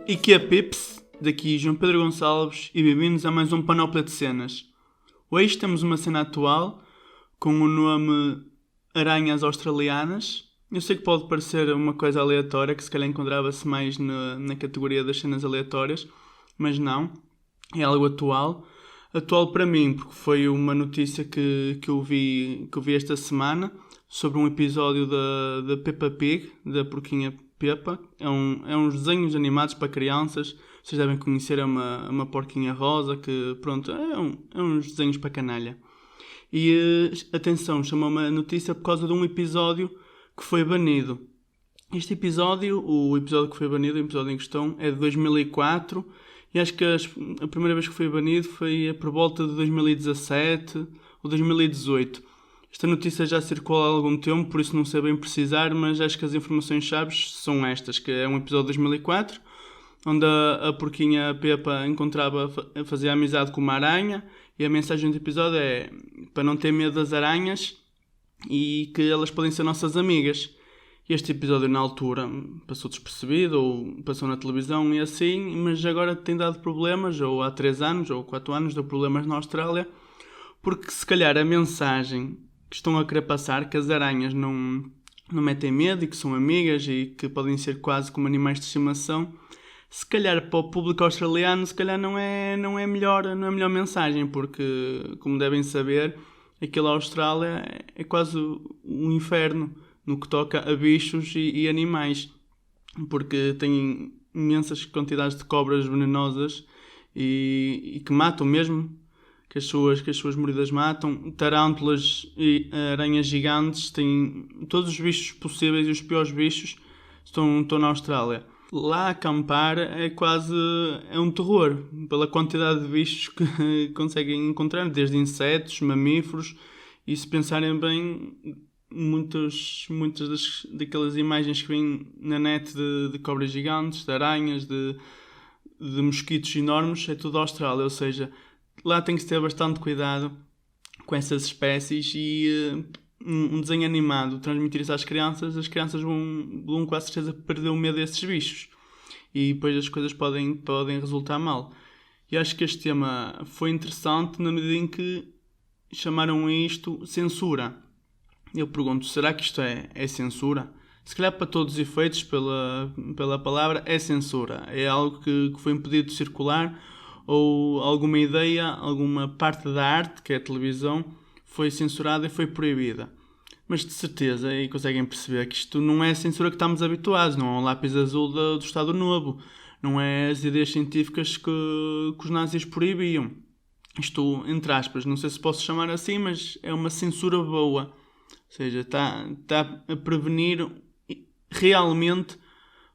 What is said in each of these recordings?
E que é Pips, daqui João Pedro Gonçalves e bem-vindos a mais um Panóplia de Cenas. Hoje temos uma cena atual com o nome Aranhas Australianas. Eu sei que pode parecer uma coisa aleatória, que se calhar encontrava-se mais na categoria das cenas aleatórias, mas não, é algo atual. Atual para mim, porque foi uma notícia que eu vi esta semana sobre um episódio da Peppa Pig, da porquinha Peppa. É uns desenhos animados para crianças. Vocês devem conhecer, é uma porquinha rosa que, pronto, é uns desenhos para canalha. E, atenção, chamou-me a notícia por causa de um episódio que foi banido. Este episódio, o episódio que foi banido, o episódio em questão, é de 2004 e acho que a primeira vez que foi banido foi por volta de 2017 ou 2018. Esta notícia já circula há algum tempo, por isso não sei bem precisar, mas acho que as informações chaves são estas, que é um episódio de 2004, onde a porquinha Peppa fazia amizade com uma aranha, e a mensagem do episódio é para não ter medo das aranhas e que elas podem ser nossas amigas. Este episódio na altura passou despercebido ou passou na televisão e assim, mas agora tem dado problemas, ou há 3 anos ou 4 anos deu problemas na Austrália, porque se calhar a mensagem que estão a querer passar, que as aranhas não metem medo e que são amigas e que podem ser quase como animais de estimação, se calhar para o público australiano se calhar não é a melhor mensagem, porque como devem saber, aquela Austrália é quase um inferno no que toca a bichos e animais, porque tem imensas quantidades de cobras venenosas e que matam mesmo, que as suas mordidas matam, tarântulas e aranhas gigantes, têm todos os bichos possíveis e os piores bichos estão na Austrália. Lá acampar é um terror, pela quantidade de bichos que conseguem encontrar, desde insetos, mamíferos, e se pensarem bem, muitas daquelas imagens que vêm na net de cobras gigantes, de aranhas, de mosquitos enormes, é tudo Austrália, ou seja, lá tem que ter bastante cuidado com essas espécies e um desenho animado, transmitir isso às crianças, as crianças vão com a certeza perder o medo desses bichos e depois as coisas podem resultar mal. E acho que este tema foi interessante na medida em que chamaram isto censura. Eu pergunto, será que isto é censura? Se calhar para todos os efeitos, pela palavra, é censura. É algo que foi impedido de circular, ou alguma ideia, alguma parte da arte, que é a televisão, foi censurada e foi proibida. Mas de certeza, e conseguem perceber que isto não é a censura que estamos habituados, não é o lápis azul do Estado Novo, não é as ideias científicas que os nazis proibiam. Isto, entre aspas, não sei se posso chamar assim, mas é uma censura boa. Ou seja, está a prevenir realmente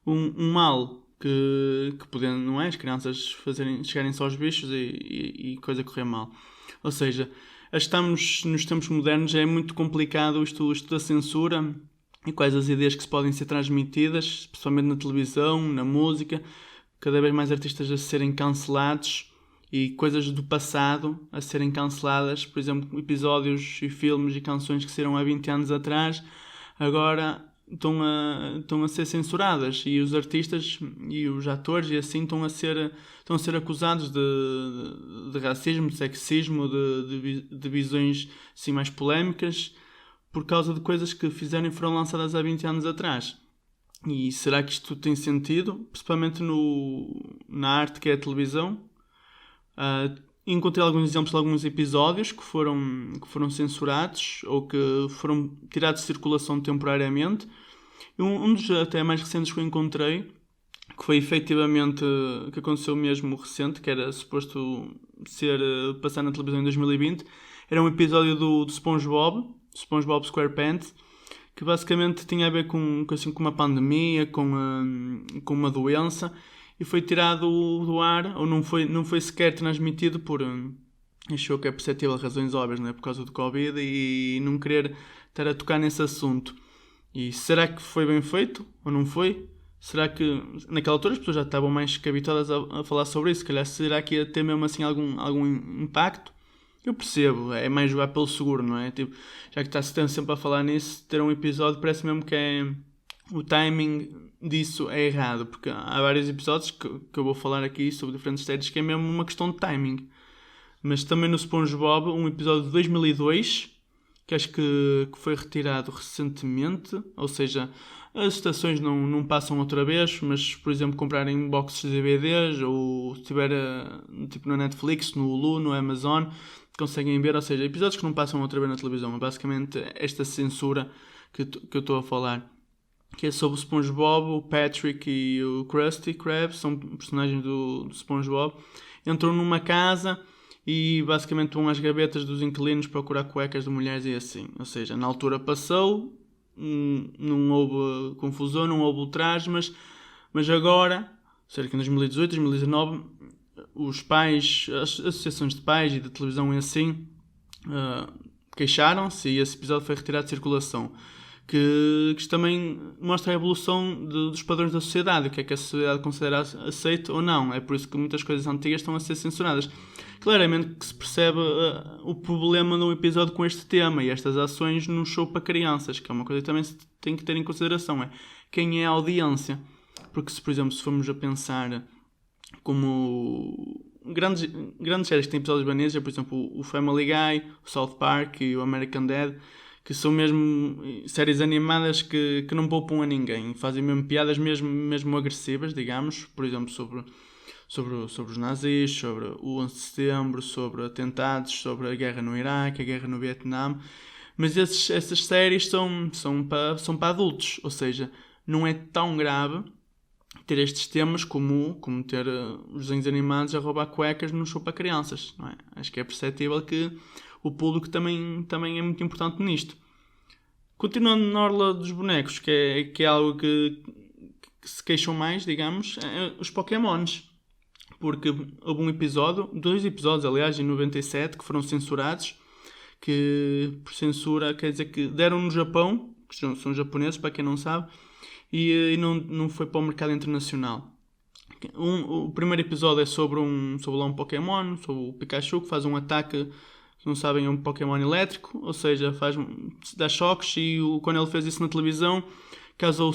um mal que podendo, não é? As crianças chegarem só aos bichos e coisa correr mal. Ou seja, estamos nos tempos modernos, é muito complicado isto da censura e quais as ideias que se podem ser transmitidas, especialmente na televisão, na música, cada vez mais artistas a serem cancelados e coisas do passado a serem canceladas, por exemplo, episódios e filmes e canções que saíram há 20 anos atrás, agora estão a ser censuradas e os artistas e os atores e assim estão a ser acusados de racismo, de sexismo, de visões assim mais polémicas por causa de coisas que fizeram e foram lançadas há 20 anos atrás. E será que isto tem sentido? Principalmente na arte que é a televisão. Encontrei alguns exemplos de alguns episódios que foram censurados ou que foram tirados de circulação temporariamente. Um dos até mais recentes que eu encontrei, que foi efetivamente que aconteceu mesmo recente, que era suposto passar na televisão em 2020, era um episódio do SpongeBob SquarePants, que basicamente tinha a ver com uma pandemia, com uma doença, e foi tirado do ar, ou não foi sequer transmitido achou que é perceptível razões óbvias, não é? Por causa do Covid e não querer estar a tocar nesse assunto. E será que foi bem feito ou não foi? Será que naquela altura as pessoas já estavam mais que habituadas a falar sobre isso? Se calhar será que ia ter mesmo assim algum impacto? Eu percebo, é mais jogar pelo seguro, não é? Tipo, já que está-se sempre a falar nisso, ter um episódio parece mesmo que é o timing disso é errado, porque há vários episódios que eu vou falar aqui sobre diferentes séries que é mesmo uma questão de timing. Mas também no SpongeBob, um episódio de 2002, que acho que foi retirado recentemente, ou seja, as estações não passam outra vez, mas, por exemplo, comprarem boxes de DVDs, ou se estiver tipo na Netflix, no Hulu, no Amazon, conseguem ver, ou seja, episódios que não passam outra vez na televisão. É basicamente esta censura que eu estou a falar, que é sobre o SpongeBob, o Patrick e o Krusty Krab, são personagens do SpongeBob, entram numa casa e basicamente vão às gavetas dos inquilinos procurar cuecas de mulheres e assim. Ou seja, na altura passou, não houve confusão, não houve ultraje, mas agora, cerca de 2018, 2019, os pais, as associações de pais e de televisão e assim, queixaram-se e esse episódio foi retirado de circulação. Que também mostra a evolução dos padrões da sociedade, o que é que a sociedade considera aceito ou não. É por isso que muitas coisas antigas estão a ser censuradas. Claramente que se percebe o problema de um episódio com este tema e estas ações num show para crianças, que é uma coisa que também se tem que ter em consideração, é quem é a audiência. Porque se, por exemplo, se formos a pensar como grandes séries que têm episódios baneses, é por exemplo o Family Guy, o South Park e o American Dad, que são mesmo séries animadas que não poupam a ninguém, fazem mesmo piadas mesmo agressivas, digamos, por exemplo, sobre os nazis, sobre o 11 de setembro, sobre atentados, sobre a guerra no Iraque, a guerra no Vietnã, mas essas séries são para adultos, ou seja, não é tão grave ter estes temas como ter os desenhos animados a roubar cuecas num show para crianças, não é? Acho que é perceptível que o público também é muito importante nisto. Continuando na orla dos bonecos, que é algo que se queixam mais, digamos, é os Pokémons. Porque houve dois episódios, aliás, em 97, que foram censurados, que por censura quer dizer que deram no Japão, que são japoneses, para quem não sabe, e não foi para o mercado internacional. O primeiro episódio é sobre um Pokémon, sobre o Pikachu, que faz um ataque, se não sabem, é um Pokémon elétrico, ou seja, dá choques, e quando ele fez isso na televisão, causou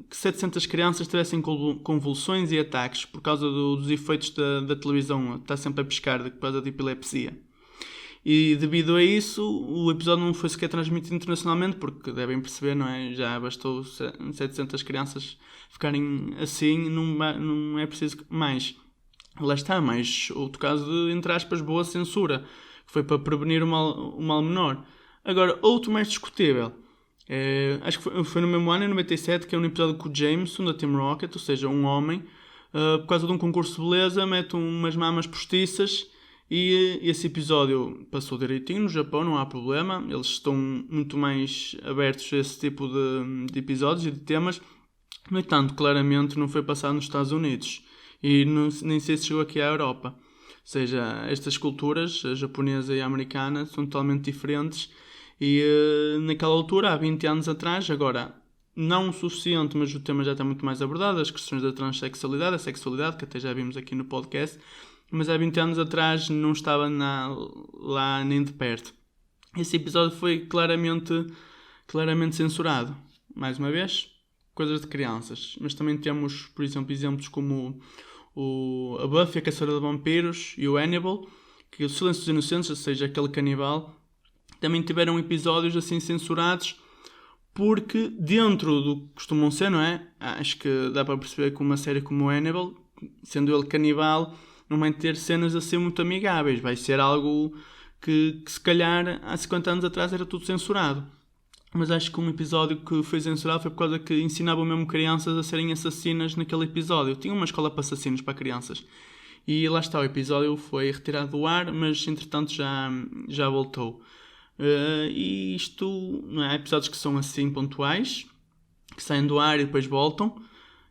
que 700 crianças tivessem convulsões e ataques por causa dos efeitos da televisão, está sempre a piscar por causa de epilepsia. E devido a isso, o episódio não foi sequer transmitido internacionalmente, porque devem perceber, não é? Já bastou 700 crianças ficarem assim, não é preciso mais. Lá está, mais outro caso de, entre aspas, boa censura, que foi para prevenir o mal menor. Agora, outro mais discutível, acho que foi no mesmo ano, em 97, que é um episódio com o Jameson, da Team Rocket, ou seja, um homem, por causa de um concurso de beleza, mete umas mamas postiças. E esse episódio passou direitinho no Japão, não há problema. Eles estão muito mais abertos a esse tipo de episódios e de temas. No entanto, claramente não foi passado nos Estados Unidos. E nem sei se chegou aqui à Europa. Ou seja, estas culturas, a japonesa e a americana, são totalmente diferentes. E naquela altura, há 20 anos atrás, agora não o suficiente, mas o tema já está muito mais abordado, as questões da transexualidade, a sexualidade, que até já vimos aqui no podcast. Mas há 20 anos atrás não estava lá nem de perto. Esse episódio foi claramente censurado. Mais uma vez, coisas de crianças. Mas também temos, por exemplo, exemplos como a Buffy, a Caçadora de Vampiros, e o Hannibal, que o Silêncio dos Inocentes, ou seja, aquele canibal, também tiveram episódios assim censurados, porque dentro do que costumam ser, não é? Acho que dá para perceber que uma série como o Hannibal, sendo ele canibal, não vai ter cenas assim muito amigáveis. Vai ser algo que se calhar há 50 anos atrás era tudo censurado. Mas acho que um episódio que foi censurado foi por causa que ensinavam mesmo crianças a serem assassinas naquele episódio. Tinha uma escola para assassinos para crianças. E lá está, o episódio foi retirado do ar, mas entretanto já voltou. E isto, não é? Há episódios que são assim pontuais, que saem do ar e depois voltam.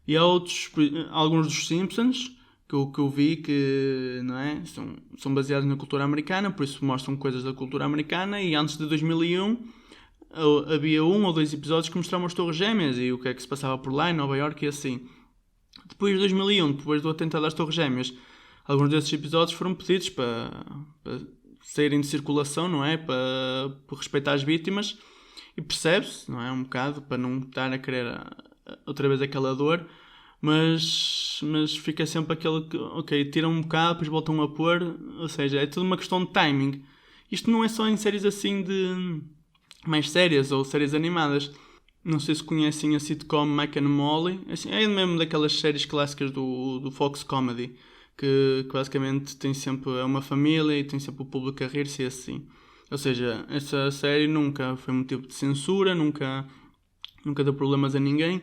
E há outros, alguns dos Simpsons, que eu vi que, não é? São baseados na cultura americana, por isso mostram coisas da cultura americana. E antes de 2001 havia 1 ou 2 episódios que mostravam as Torres Gêmeas e o que é que se passava por lá em Nova Iorque e assim. Depois de 2001, depois do atentado às Torres Gêmeas, alguns desses episódios foram pedidos para saírem de circulação, não é? Para respeitar as vítimas. E percebe-se, não é? Um bocado, para não estar a querer outra vez aquela dor, mas fica sempre aquele que, ok, tiram um bocado, depois voltam a pôr, ou seja, é tudo uma questão de timing. Isto não é só em séries assim de mais sérias ou séries animadas. Não sei se conhecem a sitcom Mike and Molly, assim, é mesmo daquelas séries clássicas do Fox Comedy, que basicamente tem sempre uma família e tem sempre o público a rir-se e assim. Ou seja, essa série nunca foi motivo de censura, nunca deu problemas a ninguém.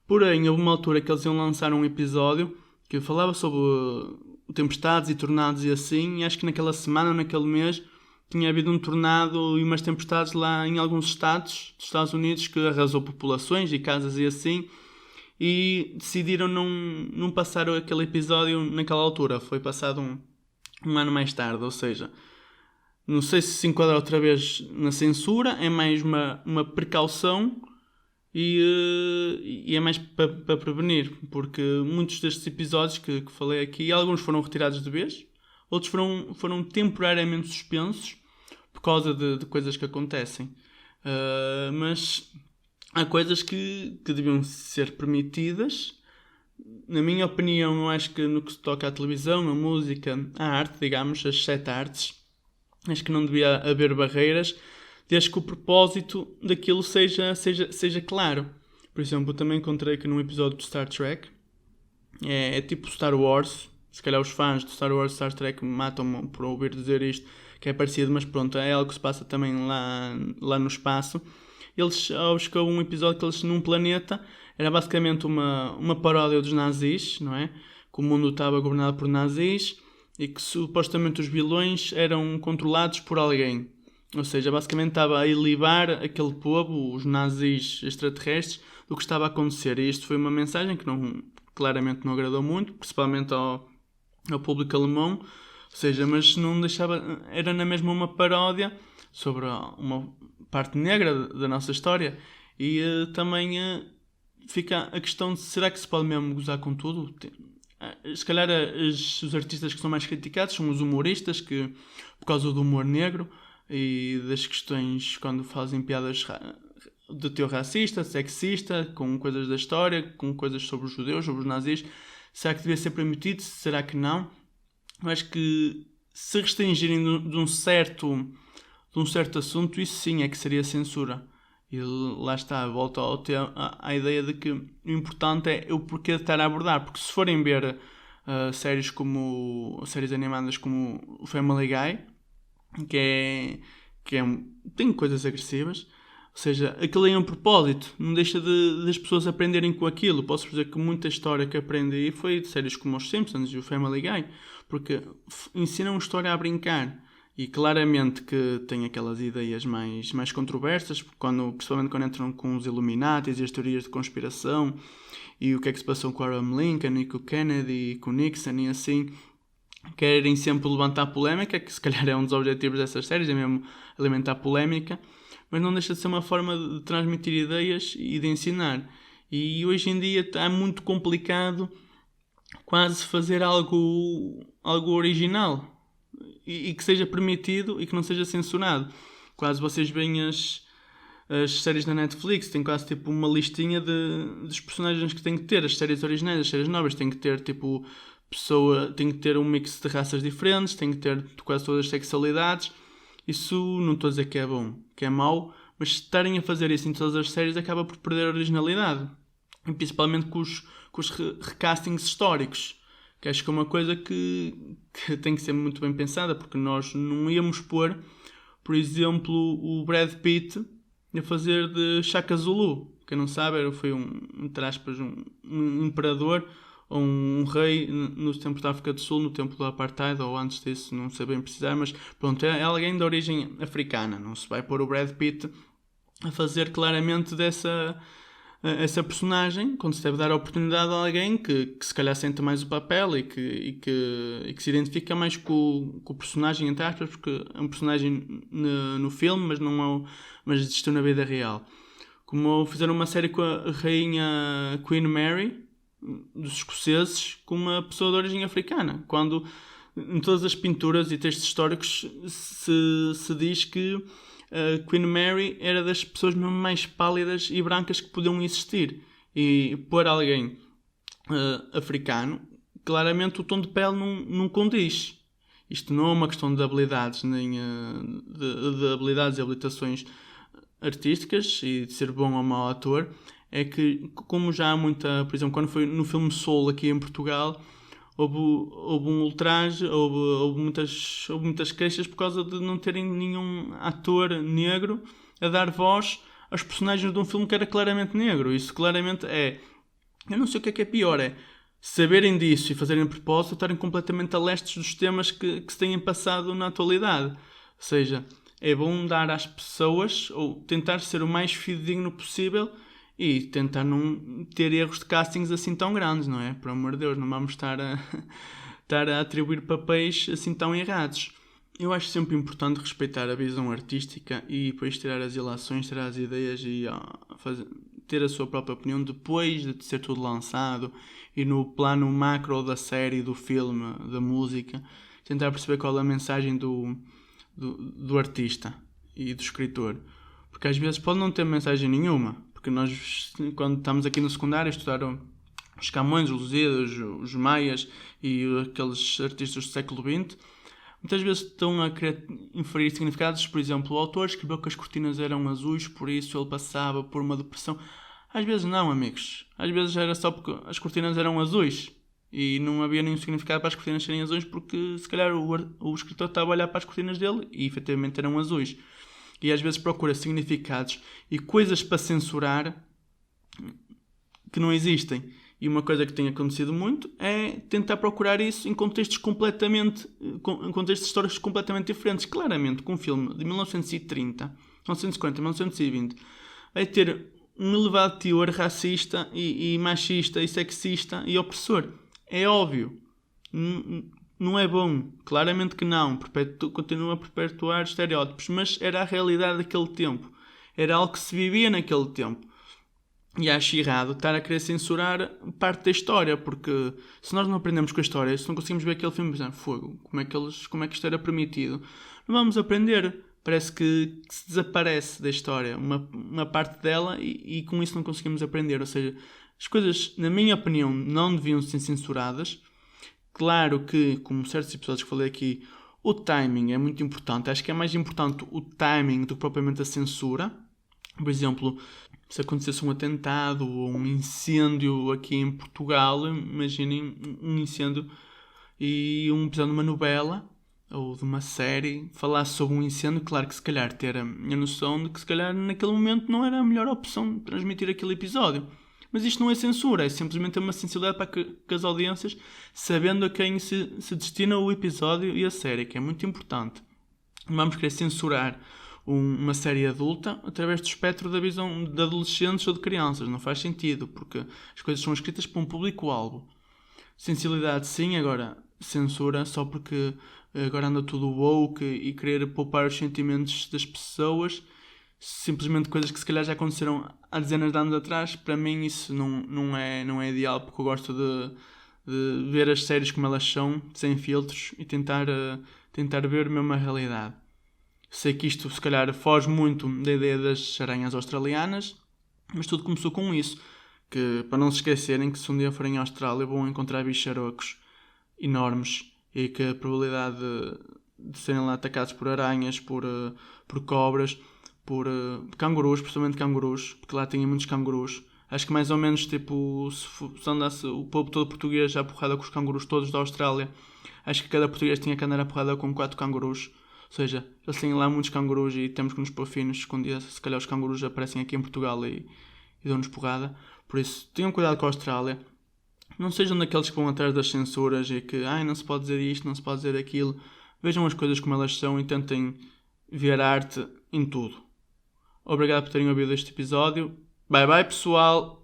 Porém, houve uma altura que eles iam lançar um episódio que falava sobre tempestades e tornados e assim, e acho que naquela semana ou naquele mês tinha havido um tornado e umas tempestades lá em alguns estados dos Estados Unidos que arrasou populações e casas e assim, e decidiram não passar aquele episódio naquela altura. Foi passado um ano mais tarde, ou seja, não sei se enquadra outra vez na censura, é mais uma precaução e é mais para prevenir, porque muitos destes episódios que falei aqui, alguns foram retirados de vez, outros foram temporariamente suspensos por causa de coisas que acontecem. Mas há coisas que deviam ser permitidas. Na minha opinião, eu acho que no que se toca à televisão, à música, à arte, digamos, as 7 artes, acho que não devia haver barreiras, desde que o propósito daquilo seja claro. Por exemplo, eu também encontrei que num episódio de Star Trek, é tipo Star Wars, se calhar os fãs de Star Wars e Star Trek matam-me por ouvir dizer isto, que é parecido, mas pronto, é algo que se passa também lá no espaço. Eles, acho que houve um episódio que eles num planeta, era basicamente uma paródia dos nazis, não é? Que o mundo estava governado por nazis e que supostamente os vilões eram controlados por alguém. Ou seja, basicamente estava a ilibar aquele povo, os nazis extraterrestres, do que estava a acontecer. E isto foi uma mensagem que claramente não agradou muito, principalmente ao público alemão. Ou seja, mas não deixava... Era na mesma uma paródia sobre uma parte negra da nossa história. E também fica a questão de será que se pode mesmo gozar com tudo? Se calhar os artistas que são mais criticados são os humoristas, que por causa do humor negro e das questões quando fazem piadas de teor racista, sexista, com coisas da história, com coisas sobre os judeus, sobre os nazis. Será que devia ser permitido? Será que não? Eu acho que se restringirem de um certo assunto, isso sim é que seria censura. E lá está, volta à ideia de que o importante é o porquê de estar a abordar. Porque se forem ver séries animadas como o Family Guy, tem coisas agressivas, ou seja, aquilo é um propósito, não deixa das pessoas aprenderem com aquilo. Posso dizer que muita história que aprendi foi de séries como os Simpsons e o Family Guy, porque ensinam história a brincar. E claramente que tem aquelas ideias mais controversas, principalmente quando entram com os Illuminatis e as teorias de conspiração, e o que é que se passou com o Abraham Lincoln e com o Kennedy e com o Nixon e assim. Querem sempre levantar polémica, que se calhar é um dos objetivos dessas séries, é mesmo alimentar polémica, mas não deixa de ser uma forma de transmitir ideias e de ensinar. E hoje em dia está muito complicado quase fazer algo original e que seja permitido e que não seja censurado. Quase vocês veem as séries da Netflix, tem quase tipo uma listinha dos personagens que têm que ter. As séries originais, as séries novas têm que ter tipo tem que ter um mix de raças diferentes, tem que ter quase todas as sexualidades. Isso não estou a dizer que é bom, que é mau, mas estarem a fazer isso em todas as séries acaba por perder a originalidade. E principalmente com os recastings históricos, que acho que é uma coisa que tem que ser muito bem pensada, porque nós não íamos pôr, por exemplo, o Brad Pitt a fazer de Shaka Zulu. Quem não sabe, foi entre aspas, um imperador ou um rei nos tempos da África do Sul, no tempo do Apartheid, ou antes disso, não sei bem precisar, mas pronto, é alguém de origem africana. Não se vai pôr o Brad Pitt a fazer claramente essa personagem, quando se deve dar a oportunidade a alguém que se calhar sente mais o papel e que se identifica mais com o personagem, entre aspas, porque é um personagem no filme, mas existiu na vida real. Como fizeram uma série com a rainha Queen Mary dos escoceses, com uma pessoa de origem africana, quando em todas as pinturas e textos históricos se diz que a Queen Mary era das pessoas mesmo mais pálidas e brancas que podiam existir. E por alguém africano, claramente o tom de pele não condiz. Isto não é uma questão de habilidades, nem de habilidades e habilitações artísticas e de ser bom ou mau ator. É que, como já há muita, por exemplo, quando foi no filme Soul aqui em Portugal, houve um ultraje, houve muitas queixas por causa de não terem nenhum ator negro a dar voz aos personagens de um filme que era claramente negro. Isso claramente é... Eu não sei o que é pior, é saberem disso e fazerem de propósito, estarem completamente a lestes dos temas que se têm passado na atualidade. Ou seja, é bom dar às pessoas, ou tentar ser o mais fidedigno possível e tentar não ter erros de castings assim tão grandes, não é? Por amor de Deus, não vamos estar a atribuir papéis assim tão errados. Eu acho sempre importante respeitar a visão artística e depois tirar as ilações, tirar as ideias e ter a sua própria opinião depois de ser tudo lançado e no plano macro da série, do filme, da música, tentar perceber qual é a mensagem do artista e do escritor. Porque às vezes pode não ter mensagem nenhuma, porque nós, quando estamos aqui no secundário, a estudar os Camões, os Lusíadas, os Maias e aqueles artistas do século XX, muitas vezes estão a querer inferir significados. Por exemplo, o autor escreveu que as cortinas eram azuis, por isso ele passava por uma depressão. Às vezes não, amigos. Às vezes era só porque as cortinas eram azuis e não havia nenhum significado para as cortinas serem azuis, porque se calhar o escritor estava a olhar para as cortinas dele e efetivamente eram azuis. E às vezes procura significados e coisas para censurar que não existem. E uma coisa que tem acontecido muito é tentar procurar isso em contextos históricos completamente diferentes. Claramente, com um filme de 1930, 1940, 1920, vai ter um elevado teor racista e machista e sexista e opressor. É óbvio. Não é bom. Claramente que não. Continua a perpetuar estereótipos. Mas era a realidade daquele tempo. Era algo que se vivia naquele tempo. E acho errado estar a querer censurar parte da história, porque se nós não aprendemos com a história, se não conseguimos ver aquele filme, fogo, como é que isto era permitido, não vamos aprender. Parece que se desaparece da história uma parte dela e com isso não conseguimos aprender. Ou seja, as coisas, na minha opinião, não deviam ser censuradas. Claro que, como certos episódios que falei aqui, o timing é muito importante. Acho que é mais importante o timing do que propriamente a censura. Por exemplo, se acontecesse um atentado ou um incêndio aqui em Portugal, imaginem um incêndio e um episódio de uma novela ou de uma série falasse sobre um incêndio, claro que se calhar ter a noção de que se calhar naquele momento não era a melhor opção de transmitir aquele episódio. Mas isto não é censura, é simplesmente uma sensibilidade para que as audiências, sabendo a quem se destina o episódio e a série, que é muito importante. Não vamos querer censurar uma série adulta através do espectro da visão de adolescentes ou de crianças. Não faz sentido, porque as coisas são escritas para um público-alvo. Sensibilidade sim, agora censura só porque agora anda tudo woke e querer poupar os sentimentos das pessoas, simplesmente coisas que se calhar já aconteceram há dezenas de anos atrás. Para mim isso não é ideal, porque eu gosto de ver as séries como elas são, sem filtros, e tentar ver mesmo a realidade. Sei que isto se calhar foge muito da ideia das aranhas australianas, mas tudo começou com isso, que para não se esquecerem que se um dia forem à Austrália vão encontrar bicharocos enormes e que a probabilidade de serem lá atacados por aranhas, por cobras, por cangurus, principalmente cangurus, porque lá tem muitos cangurus. Acho que mais ou menos tipo, se andasse o povo todo português à porrada com os cangurus todos da Austrália, acho que cada português tinha que andar à porrada com 4 cangurus. Ou seja, eles têm lá muitos cangurus e temos que nos pôr finos escondidos. Se calhar os cangurus aparecem aqui em Portugal e dão-nos porrada. Por isso, tenham cuidado com a Austrália. Não sejam daqueles que vão atrás das censuras e que não se pode dizer isto, não se pode dizer aquilo. Vejam as coisas como elas são e tentem ver arte em tudo. Obrigado por terem ouvido este episódio. Bye bye, pessoal!